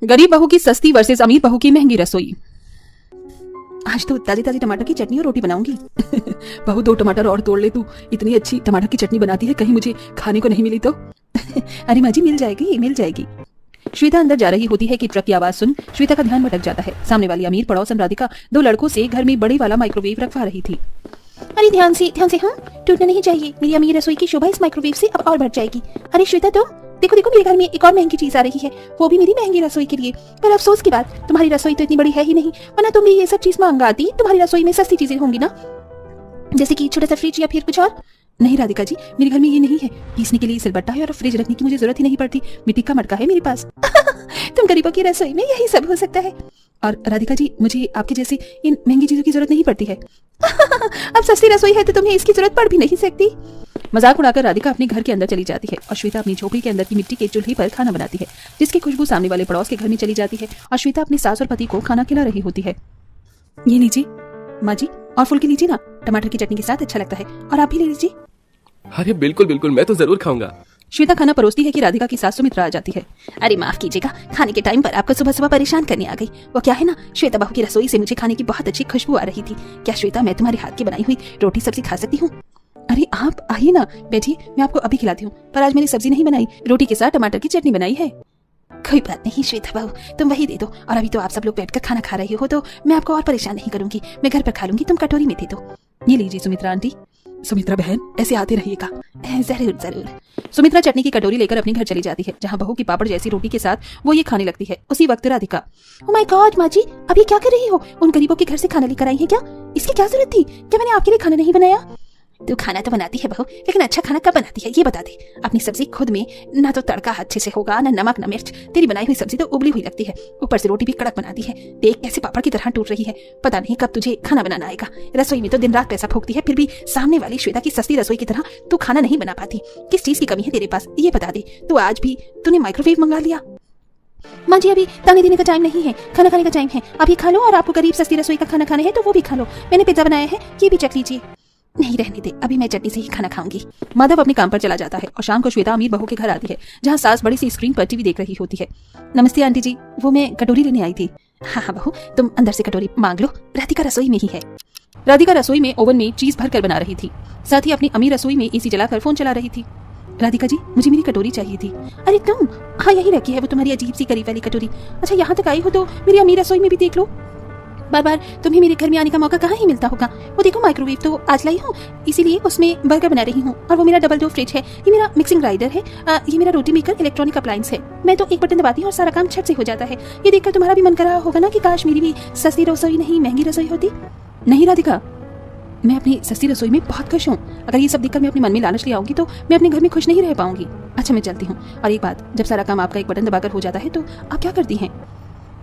गरीब बहू की सस्ती वर्सेस अमीर बहू की महंगी रसोई। आज तो ताजी ताजी टमाटर की चटनी और रोटी बनाऊंगी। बहू 2 टमाटर और तोड़ ले तू, इतनी अच्छी टमाटर की चटनी बनाती है, कहीं मुझे खाने को नहीं मिली तो। अरे माँ जी मिल जाएगी मिल जाएगी। श्वेता अंदर जा रही होती है कि ट्रक की आवाज सुन श्वेता का ध्यान भटक जाता है। सामने वाली अमीर पड़ोसन राधिका 2 लड़कों से घर में बड़े वाला माइक्रोवेव रखवा रही थी। अरे ध्यान से हाँ, टूटना नहीं चाहिए। मेरी अमीर रसोई की शोभा इस माइक्रोवेव से अब और बढ़ जाएगी। अरे श्वेता तुम देखो देखो, मेरे घर में एक और महंगी चीज आ रही है, वो भी मेरी महंगी रसोई के लिए। पर अफसोस की बात, तुम्हारी रसोई तो इतनी बड़ी है ही नहीं, वरना तुम भी ये सब चीज मंगाती। तुम्हारी रसोई में सस्ती चीजें होंगी ना, जैसे कि छोटा सा फ्रिज या फिर कुछ और। नहीं राधिका जी, मेरे घर में ये नहीं है। पीसने के लिए सिलबट्टा है और फ्रिज रखने की मुझे जरूरत ही नहीं पड़ती। मिट्टी का मटका है मेरे पास। तुम गरीबों की रसोई में यही सब हो सकता है। और राधिका जी, मुझे आपके जैसे इन महंगी चीजों की जरूरत नहीं पड़ती है। अब सस्ती रसोई है तो तुम्हें इसकी जरूरत पड़ भी नहीं सकती। मजाक उड़ाकर राधिका अपने घर के अंदर चली जाती है और श्वेता अपनी झोपड़ी के अंदर की मिट्टी के चूल्हे पर खाना बनाती है, जिसकी खुशबू सामने वाले पड़ोस के घर में चली जाती है। और श्वेता अपनी सास और पति को खाना खिला रही होती है। ये लीजिए माँ जी, और फुल्की लीजिए ना, टमाटर की चटनी के साथ अच्छा लगता है। और आप भी ले लीजिए। अरे बिल्कुल बिल्कुल, मैं तो जरूर खाऊंगा। श्वेता खाना परोसती है कि राधिका की सास सुमित्रा आ जाती है। अरे माफ कीजिएगा, खाने के टाइम पर आपको सुबह सुबह परेशान करने आ गई। वो क्या है ना, श्वेता बहू की रसोई से मुझे खाने की बहुत अच्छी खुशबू आ रही थी। क्या श्वेता मैं तुम्हारे हाथ की बनाई हुई रोटी सब्जी खा सकती हूँ? अरे आप आइए ना, बैठिए, मैं आपको अभी खिलाती हूँ। पर आज मैंने सब्जी नहीं बनाई, रोटी के साथ टमाटर की चटनी बनाई है। कोई बात नहीं श्वेता बहू, तुम वही दे दो। और अभी तो आप सब लोग बैठकर खाना खा रही हो, तो मैं आपको और परेशान नहीं करूंगी। मैं घर पर खा लूंगी, तुम कटोरी में दे दो। ये लीजिए सुमित्रा आंटी। सुमित्रा बहन, ऐसे आते रहिएगा। जरूर जरूर। सुमित्रा चटनी की कटोरी लेकर अपने घर चली जाती है, जहाँ बहू की पापड़ जैसी रोटी के साथ वो ये खाने लगती है। उसी वक्त राधिका, ओह माय गॉड माँ जी, अभी क्या कर रही हो? उन गरीबों के घर से खाना लेकर आई है क्या? इसकी क्या जरूरत थी? क्या मैंने आपके लिए खाना नहीं बनाया? तू खाना तो बनाती है बहू, लेकिन अच्छा खाना कब बनाती है ये बता दे। अपनी सब्जी खुद में ना तो तड़का अच्छे से होगा, ना नमक ना मिर्च। तेरी बनाई हुई सब्जी तो उबली हुई लगती है, ऊपर से रोटी भी कड़क बनाती है। देख कैसे पापड़ की तरह टूट रही है। पता नहीं कब तुझे खाना बनाना आएगा। रसोई में तो दिन रात पैसा फूकती है, फिर भी सामने वाली श्वेता की सस्ती रसोई की तरह तू खाना नहीं बना पाती। किस चीज की कमी है तेरे पास ये बता दे। तू आज भी तूने माइक्रोवेव मंगा लिया? माँ जी अभी ताने देने का टाइम नहीं है, खाना खाने का टाइम है। अभी खा लो, और आपको गरीब सस्ती रसोई का खाना खाना है तो वो भी खा लो। मैंने पिज्जा बनाया है, ये भी चख लीजिए। नहीं रहने दे, अभी मैं चटनी से ही खाना खाऊंगी। माधव अपने काम पर चला जाता है और शाम को श्वेता अमीर बहू के घर आती है, जहाँ सास बड़ी सी स्क्रीन पर टीवी देख रही होती है। नमस्ते आंटी जी, वो मैं कटोरी लेने आई थी। हाँ बहू, तुम अंदर से कटोरी मांग लो, राधिका रसोई में ही है। राधिका रसोई में ओवन में चीज भर कर बना रही थी, साथ ही अपनी अमीर रसोई में एसी जलाकर फोन चला रही थी। राधिका जी, मुझे मेरी कटोरी चाहिए थी। अरे तुम, हाँ यही रखी है वो तुम्हारी अजीब सी करीब वाली कटोरी। अच्छा यहाँ तक आई हो तो मेरी अमीर रसोई में भी देख लो। बार बार तुम्हें मेरे घर में आने का मौका कहाँ ही मिलता होगा। वो देखो माइक्रोवेव तो आज लाई हूँ, इसीलिए उसमें बर्गर बना रही हूँ। और वो मेरा डबल डोर फ्रिज है, ये मेरा मिक्सिंग ग्राइंडर है, ये मेरा रोटी मेकर इलेक्ट्रॉनिक अप्लायंस है। मैं तो एक बटन दबाती हूँ और सारा काम झट से हो जाता है। ये देखकर तुम्हारा भी मन कर रहा होगा ना कि काश मेरी भी सस्ती रसोई नहीं महंगी रसोई होती। नहीं राधिका, मैं अपनी सस्ती रसोई में बहुत खुश हूँ। अगर ये सब देखकर मैं अपने मन में लालच ले आऊंगी तो मैं अपने घर में खुश नहीं रह पाऊंगी। अच्छा मैं चलती हूँ। और एक बात, जब सारा काम आपका एक बटन दबाकर हो जाता है तो आप क्या करती हैं?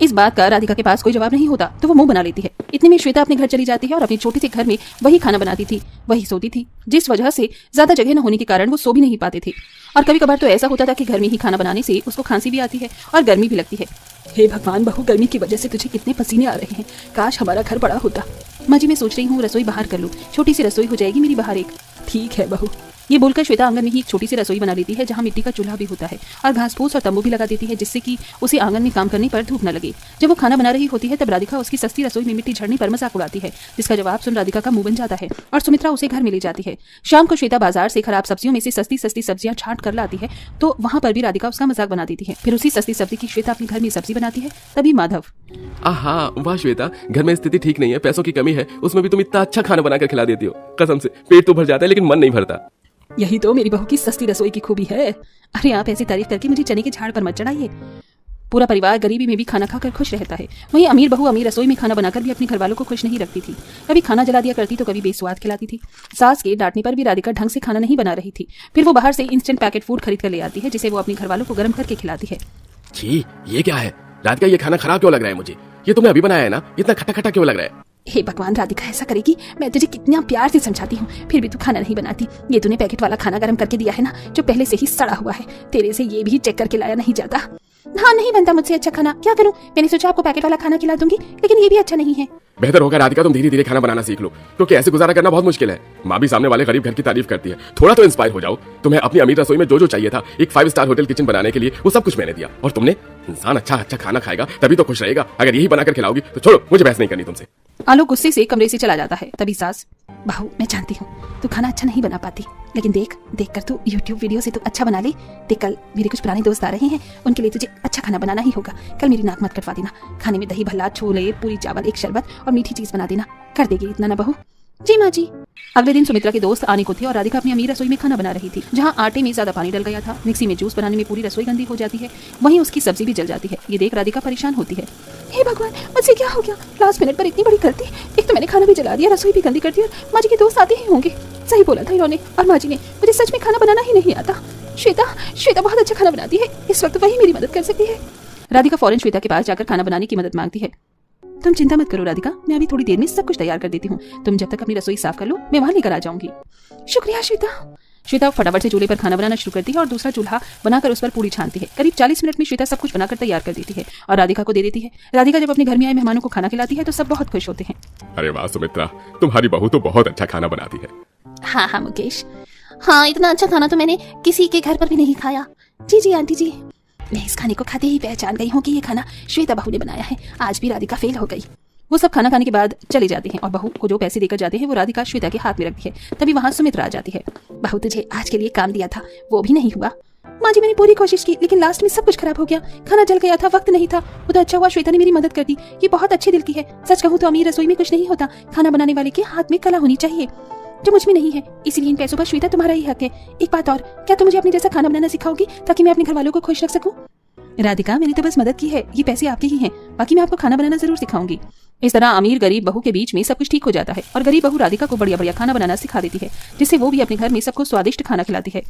इस बात का राधिका के पास कोई जवाब नहीं होता तो वो मुंह बना लेती है। इतने में श्वेता अपने घर चली जाती है और अपने छोटे से घर में वही खाना बनाती थी, वही सोती थी, जिस वजह से ज्यादा जगह न होने के कारण वो सो भी नहीं पाते थे। और कभी कभार तो ऐसा होता था कि घर में ही खाना बनाने से उसको खांसी भी आती है और गर्मी भी लगती है। हे भगवान बहू, गर्मी की वजह से तुझे कितने पसीने आ रहे हैं। काश हमारा घर बड़ा होता। माँ जी मैं सोच रही हूँ रसोई बाहर कर लूँ, छोटी सी रसोई हो जाएगी मेरी बाहर एक। ठीक है बहू। ये बोलकर श्वेता आंगन में ही एक छोटी सी रसोई बना लेती है, जहाँ मिट्टी का चूल्हा भी होता है और घास फूस और तंबू भी लगा देती है, जिससे कि उसे आंगन में काम करने पर धूप न लगे। जब वो खाना बना रही होती है तब राधिका उसकी सस्ती रसोई में मिट्टी झड़ने पर मजाक उड़ाती है, जिसका जवाब सुन राधिका का मुंह बन जाता है और सुमित्रा उसे घर में ले जाती है। शाम को श्वेता बाजार से खराब सब्जियों में से सस्ती सस्ती सब्जियां छांट कर लाती है, तो वहां पर भी राधिका उसका मजाक बना देती है। फिर उसी सस्ती सब्जी की श्वेता अपने घर में सब्जी बनाती है। तभी माधव, आहा वाह श्वेता, घर में स्थिति ठीक नहीं है, पैसों की कमी है, उसमें भी तुम इतना अच्छा खाना बनाकर खिला देती हो। कसम से पेट तो भर जाता है लेकिन मन नहीं भरता। यही तो मेरी बहू की सस्ती रसोई की खूबी है। अरे आप ऐसी तारीफ करके मुझे चने के झाड़ पर मत चढ़ाइए। पूरा परिवार गरीबी में भी खाना खाकर खुश रहता है। वहीं अमीर बहू अमीर रसोई में खाना बनाकर भी अपने घर वालों को खुश नहीं रखती थी। कभी खाना जला दिया करती तो कभी बेस्वाद खिलाती थी। सास के डांटने पर भी राधिका ढंग से खाना नहीं बना रही थी। फिर वो बाहर से इंस्टेंट पैकेट फूड खरीद कर ले आती है, जिसे वो अपने घर वालों को गर्म करके खिलाती है। छी, ये क्या है राधिका, ये खाना खराब क्यों लग रहा है मुझे? ये तुमने अभी बनाया है ना, इतना खट्टा खट्टा क्यों लग रहा है? हे भगवान राधिका, ऐसा करेगी? मैं तुझे कितना प्यार से समझाती हूँ, फिर भी तू खाना नहीं बनाती। ये तूने पैकेट वाला खाना गर्म करके दिया है ना, जो पहले से ही सड़ा हुआ है। तेरे से ये भी चेक करके लाया नहीं जाता। हाँ, नहीं बनता मुझसे अच्छा खाना, क्या करूँ? मैंने सोचा आपको पैकेट वाला खाना खिला दूंगी, लेकिन ये भी अच्छा नहीं है। बेहतर होगा राधिका तुम धीरे धीरे खाना बनाना सीख लो, क्योंकि ऐसे गुजारा करना बहुत मुश्किल है। माँ भी सामने वाले गरीब घर की तारीफ करती है, थोड़ा तो इंस्पायर हो जाओ। तुम्हें अपनी अमीर रसोई में जो जो चाहिए था, एक 5 स्टार होटल किचन बनाने के लिए, वो सब कुछ मैंने दिया। और तुमने, इंसान अच्छा अच्छा खाना खाएगा तभी तो खुश रहेगा। अगर यही बनाकर खिलाओगी तो छोड़ो, मुझे बहस नहीं करनी तुमसे। आलोक गुस्से से कमरे से चला जाता है। तभी सास, बहू मैं जानती हूँ तू खाना अच्छा नहीं बना पाती, लेकिन देख कर तू YouTube वीडियो से तू अच्छा बना ले। देख, कल मेरे कुछ पुराने दोस्त आ रहे हैं, उनके लिए तुझे अच्छा खाना बनाना ही होगा। कल मेरी नाक मत कटवा देना, खाने में दही भल्ला, छोले, पूरी चावल, एक शरबत और मीठी चीज बना देना। कर देगी इतना ना बहू? जी माँ जी। अगले दिन सुमित्रा के दोस्त आने को थे और राधिका अपनी अमीर रसोई में खाना बना रही थी। जहाँ आटे में ज्यादा पानी डल गया था, मिक्सी में जूस बनाने में पूरी रसोई गंदी हो जाती है, वहीं उसकी सब्जी भी जल जाती है। ये देख राधिका परेशान होती है। हे भगवान, मुझसे क्या हो गया? लास्ट मिनट पर इतनी बड़ी गलती। एक तो मैंने खाना भी जला दिया, रसोई भी गंदी कर दी, और माँ जी के दोस्त आते ही होंगे। सही बोला था इन्होंने, और माँ जी ने, मुझे सच में खाना बनाना ही नहीं आता। श्वेता बहुत अच्छा खाना बनाती है, इस वक्त वही मेरी मदद कर सकती है। राधिका फौरन श्वेता के पास जाकर खाना बनाने की मदद मांगती है। तुम चिंता मत करो राधिका, मैं अभी थोड़ी देर में सब कुछ तैयार कर देती हूँ। तुम जब तक अपनी रसोई साफ कर लो, मैं वहां लेकर आ जाऊंगी। शुक्रिया श्वेता। श्वेता फटाफट से चूल्हे पर खाना बनाना शुरू करती है और दूसरा चूल्हा बनाकर उस पर पूरी छानती है। करीब 40 मिनट में श्वेता सब कुछ बनाकर तैयार कर देती है और राधिका को दे देती है। राधिका जब अपने घर में आए मेहमानों को खाना खिलाती है तो सब बहुत खुश होते हैं। अरे वाह सुमित्रा, तुम्हारी बहू तो बहुत अच्छा खाना बनाती है। हाँ मुकेश, हाँ इतना अच्छा खाना तो मैंने किसी के घर पर भी नहीं खाया। जी आंटी जी, मैं इस खाने को खाते ही पहचान गई हूँ कि ये खाना श्वेता बहू ने बनाया है। आज भी राधिका फेल हो गई। वो सब खाना खाने के बाद चले जाते हैं और बहू को जो पैसे देकर जाते हैं वो राधिका श्वेता के हाथ में रखती है। तभी वहां सुमित्रा आ जाती है। बहू तुझे आज के लिए काम दिया था, वो भी नहीं हुआ। माँ जी मैंने पूरी कोशिश की, लेकिन लास्ट में सब कुछ खराब हो गया। खाना जल गया था, वक्त नहीं था। वो तो अच्छा हुआ श्वेता ने मेरी मदद कर दी। ये बहुत अच्छे दिल की है। सच कहूँ तो अमीर रसोई में कुछ नहीं होता, खाना बनाने वाले के हाथ में कला होनी चाहिए, जो मुझ में नहीं है। इसीलिए इन पैसों पर श्वेता तुम्हारा ही हक है। एक बात और, क्या तुम मुझे अपने जैसा खाना बनाना सिखाओगी ताकि मैं अपने घर वालों को खुश रख सकूं? राधिका, मैंने तो बस मदद की है, ये पैसे आपके ही हैं, बाकी मैं आपको खाना बनाना जरूर सिखाऊंगी। इस तरह अमीर गरीब बहू के बीच में सब कुछ ठीक हो जाता है और गरीब बहू राधिका को बढ़िया बढ़िया खाना बनाना सिखा देती है, जिससे वो भी अपने घर में सबको स्वादिष्ट खाना खिलाती है।